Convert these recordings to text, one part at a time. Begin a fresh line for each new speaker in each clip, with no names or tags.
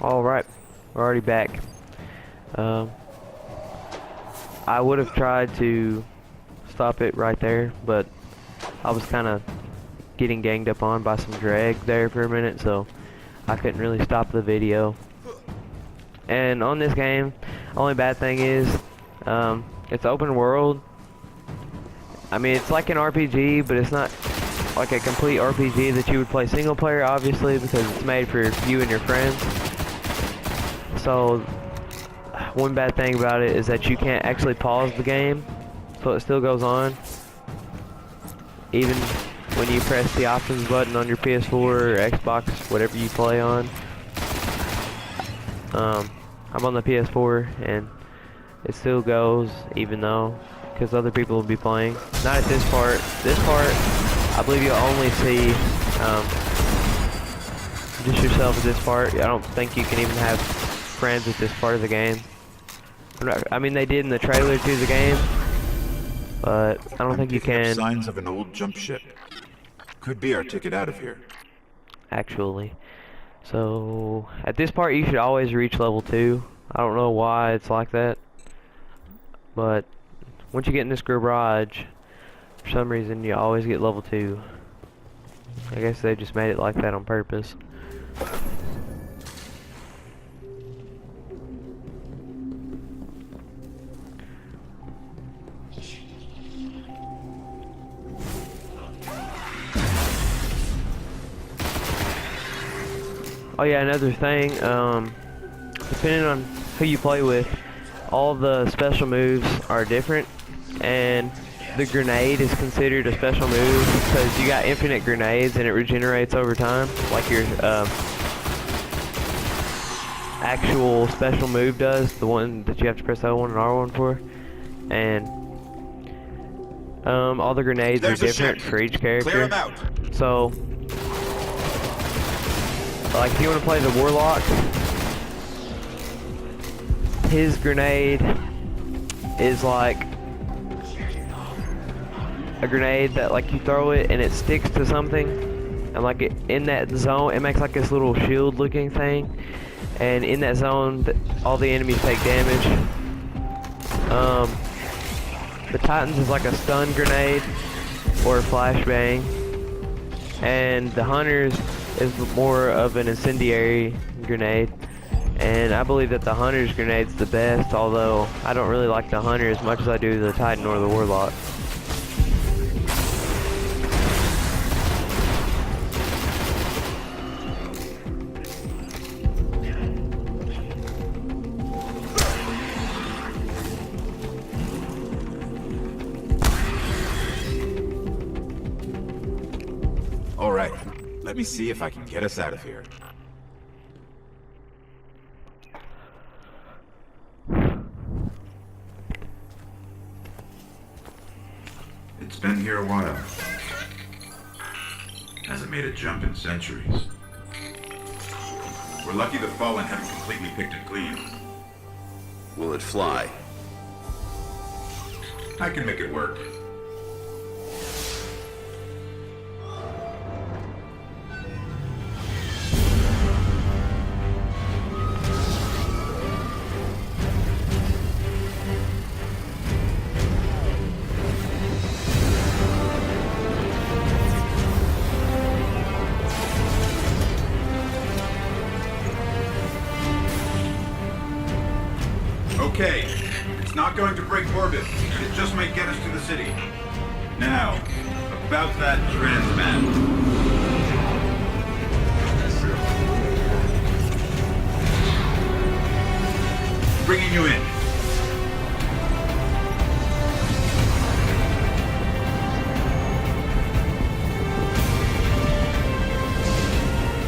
Alright, we're already back. Um, I would have tried to stop it right there, but I was kind of getting ganged up on by some drag there for a minute, so I couldn't really stop the video. And on this game, only bad thing is, it's open world. I mean, it's like an RPG, but it's not like a complete RPG that you would play single player, obviously, because it's made for you and your friends. So, one bad thing about it is that you can't actually pause the game, so it still goes on, even when you press the options button on your PS4 or Xbox, whatever you play on. I'm on the PS4, and it still goes, even though, because other people will be playing. Not at this part. This part, I believe you'll only see just yourself at this part. I don't think you can even have friends at this part of the game. I mean, they did in the trailer to the game, but I don't think you can.
Signs of an old jump ship. Could be our ticket out of here.
Actually. So, at this part you should always reach level 2. I don't know why it's like that, but once you get in this garage, for some reason you always get level 2. I guess they just made it like that on purpose. Oh yeah, another thing, depending on who you play with, all the special moves are different, and the grenade is considered a special move because you got infinite grenades and it regenerates over time, like your actual special move does, the one that you have to press L1 and R1 for. And all the grenades are different for each character.
Clear them out.
So, like if you want to play the Warlock, his grenade is like a grenade that like you throw it and it sticks to something, and like in that zone it makes like this little shield looking thing, and in that zone all the enemies take damage. The Titans is like a stun grenade or a flashbang, and the Hunters is more of an incendiary grenade. And I believe that the Hunter's grenade's the best, although I don't really like the Hunter as much as I do the Titan or the Warlock.
All right. Let me see if I can get us out of here. It's been here a while. Hasn't made a jump in centuries. We're lucky the Fallen haven't completely picked it clean.
Will it fly?
I can make it work. Okay, it's not going to break orbit. It just might get us to the city. Now, about that trans man. Bringing you in.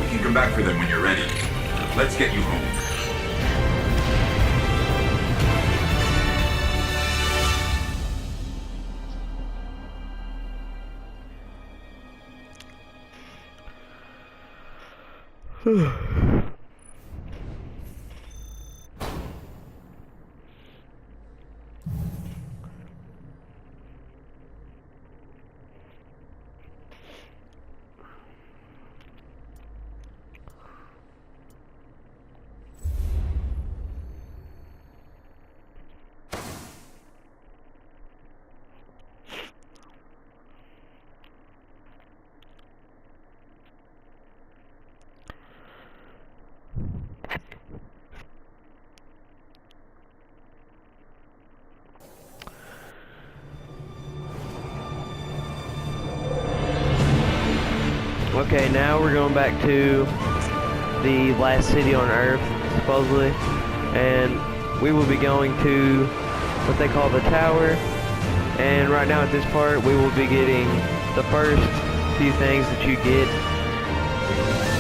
We can come back for them when you're ready. Let's get you home.
Okay, now we're going back to the last city on Earth, supposedly, and we will be going to what they call the tower. And right now at this part, we will be getting the first few things that you get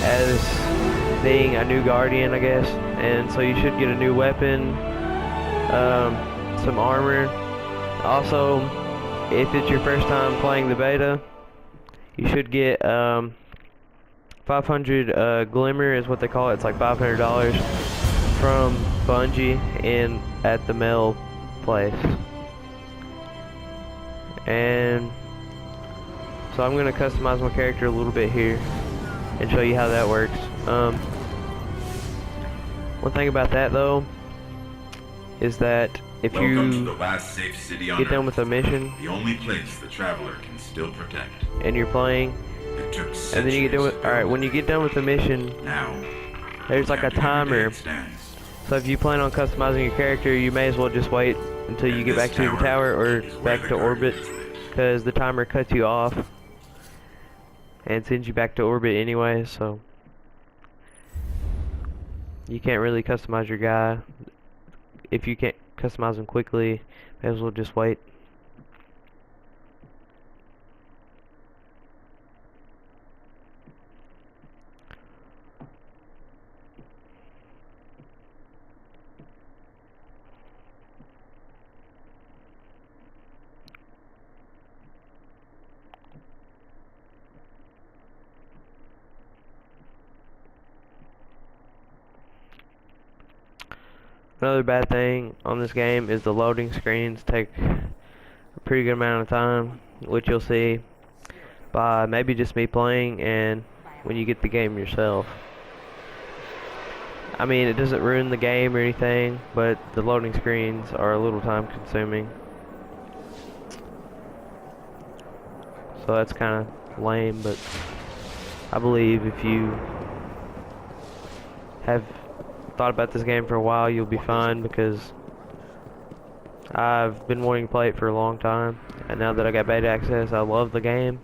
as being a new Guardian, I guess. And so you should get a new weapon, some armor. Also, if it's your first time playing the beta, you should get 500 Glimmer is what they call it. It's like $500 from Bungie at the mail place. And so I'm going to customize my character a little bit here and show you how that works. One thing about that though is that if
Welcome to
you
the last safe city on
get done
Earth,
with a mission
the only place the traveler can still protect.
and you're playing,
It took
and then you get done with, alright, when you get done with the mission,
now
there's like a
after every day
timer.
it stands.
So if you plan on customizing your character, you may as well just wait until you get back to the tower or back to orbit, because the timer cuts you off and sends you back to orbit anyway, so you can't really customize your guy. If you can't customize him quickly, may as well just wait. Another bad thing on this game is the loading screens take a pretty good amount of time, which you'll see by maybe just me playing and when you get the game yourself. I mean, it doesn't ruin the game or anything, but the loading screens are a little time consuming. So that's kind of lame, but I believe if you have thought about this game for a while, you'll be fine, because I've been wanting to play it for a long time, and now that I got beta access, I love the game.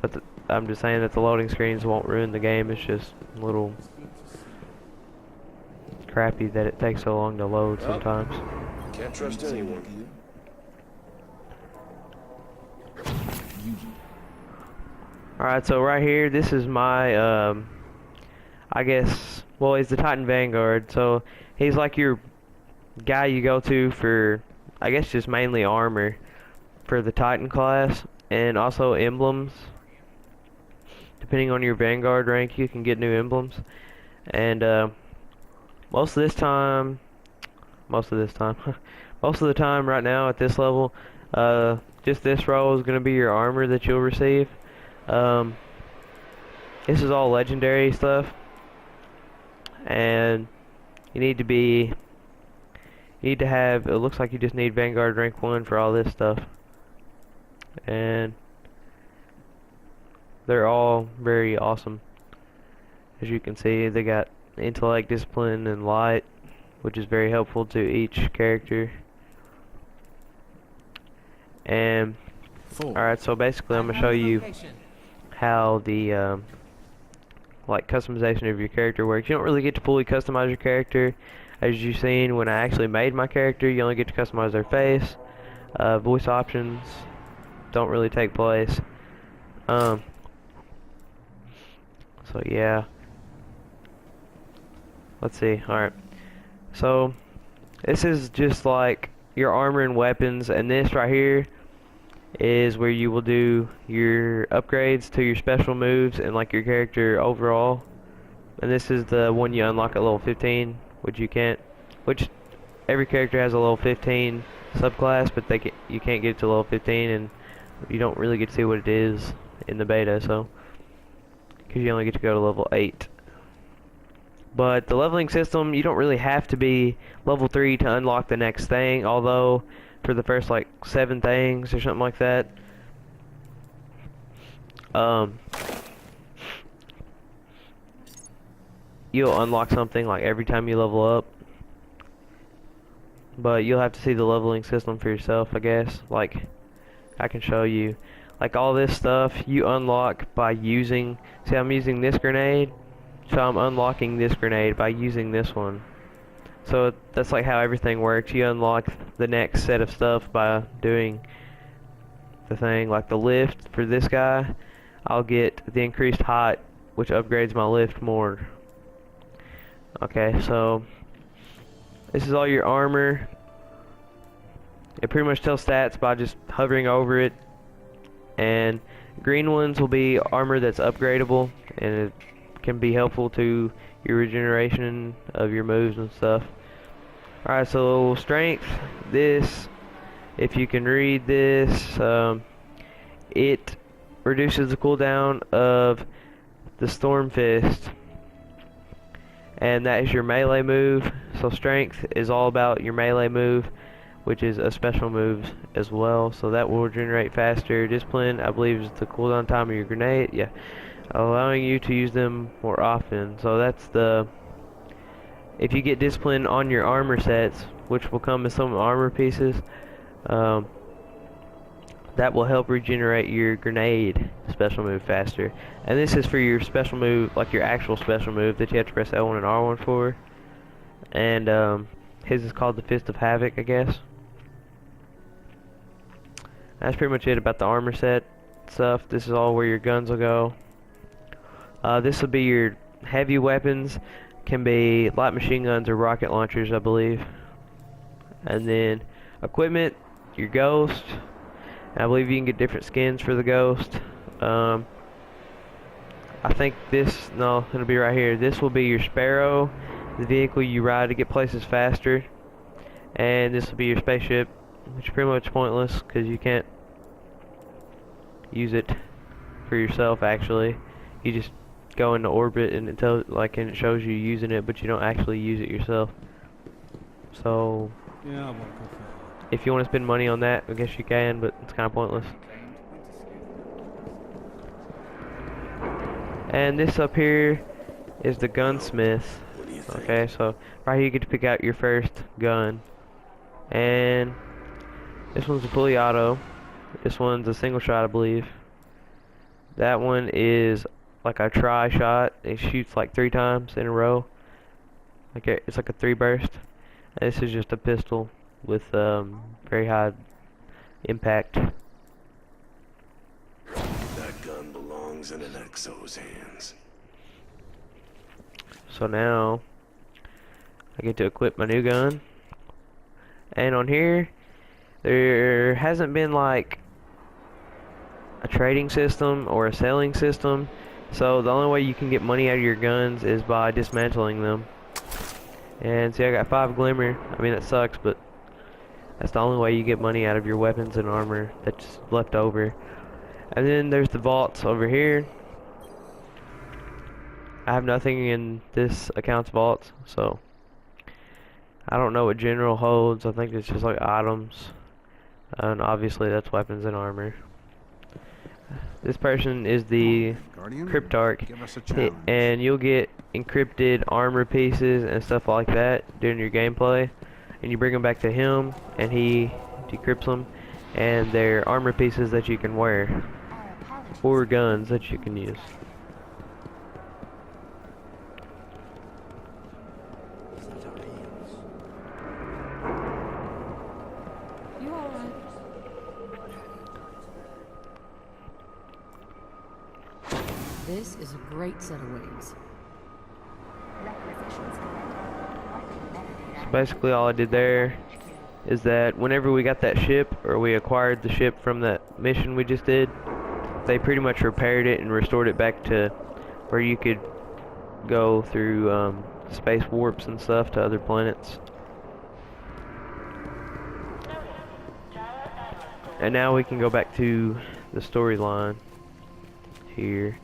But I'm just saying that the loading screens won't ruin the game. It's just a little crappy that it takes so long to load sometimes.
Can't trust anyone.
Alright, so right here, this is my, I guess, well, he's the Titan Vanguard, so he's like your guy you go to for, I guess, just mainly armor for the Titan class, and also emblems. Depending on your Vanguard rank, you can get new emblems. And most of the time right now at this level, just this row is going to be your armor that you'll receive. This is all legendary stuff, and you need to have, it looks like you just need Vanguard rank 1 for all this stuff, and they're all very awesome. As you can see, they got intellect, discipline, and light, which is very helpful to each character. And alright, so basically I'm gonna show you how the like customization of your character works. You don't really get to fully customize your character. As you've seen, when I actually made my character, you only get to customize their face. Voice options don't really take place. So yeah, let's see. Alright, so this is just like your armor and weapons, and this right here is where you will do your upgrades to your special moves and like your character overall. And this is the one you unlock at level 15, which every character has a level 15 subclass, but you can't get to level 15, and you don't really get to see what it is in the beta, so because you only get to go to level 8. But the leveling system, you don't really have to be level 3 to unlock the next thing, although for the first like 7 things or something like that, you'll unlock something like every time you level up. But you'll have to see the leveling system for yourself, I guess. Like, I can show you. like all this stuff you unlock by using, see I'm using this grenade, so I'm unlocking this grenade by using this one. So that's like how everything works. You unlock the next set of stuff by doing the thing. Like the lift for this guy, I'll get the increased height, which upgrades my lift more. Okay, so this is all your armor. It pretty much tells stats by just hovering over it. And green ones will be armor that's upgradable, and it can be helpful to your regeneration of your moves and stuff. Alright, so strength, this, if you can read this, it reduces the cooldown of the Storm Fist, and that is your melee move. So strength is all about your melee move, which is a special move as well, so that will regenerate faster. Discipline, I believe, is the cooldown time of your grenade, yeah, allowing you to use them more often. So that's the, if you get discipline on your armor sets, which will come with some armor pieces, that will help regenerate your grenade special move faster. And this is for your special move, like your actual special move that you have to press L1 and R1 for. And his is called the Fist of Havoc, I guess. That's pretty much it about the armor set stuff. This is all where your guns will go. This will be your heavy weapons. Can be light machine guns or rocket launchers, I believe. And then equipment, your ghost. I believe you can get different skins for the ghost. I think this, no, it'll be right here. This will be your Sparrow, the vehicle you ride to get places faster. And this will be your spaceship, which is pretty much pointless because you can't use it for yourself. Actually, you just go into orbit and it tells, like, and it shows you using it, but you don't actually use it yourself. So if you want to spend money on that, I guess you can, but it's kind of pointless. And this up here is the gunsmith. Okay, so right here you get to pick out your first gun. And this one's a fully auto. This one's a single shot, I believe. That one is like a tri-shot. It shoots like 3 times in a row. Like it's like a 3 burst. And this is just a pistol with very high impact.
That gun belongs in an Exo's hands.
So now I get to equip my new gun. And on here, there hasn't been like a trading system or a selling system. So the only way you can get money out of your guns is by dismantling them. And see, I got 5 glimmer. I mean, that sucks, but that's the only way you get money out of your weapons and armor that's left over. And then there's the vaults over here. I have nothing in this account's vaults, so I don't know what general holds. I think it's just like items, and obviously that's weapons and armor. This person is the Cryptarch, and you'll get encrypted armor pieces and stuff like that during your gameplay, and you bring them back to him and he decrypts them, and they're armor pieces that you can wear or guns that you can use.
This is a great set of wings.
So basically all I did there is that whenever we got that ship, or we acquired the ship from that mission we just did, they pretty much repaired it and restored it back to where you could go through space warps and stuff to other planets. And now we can go back to the storyline here.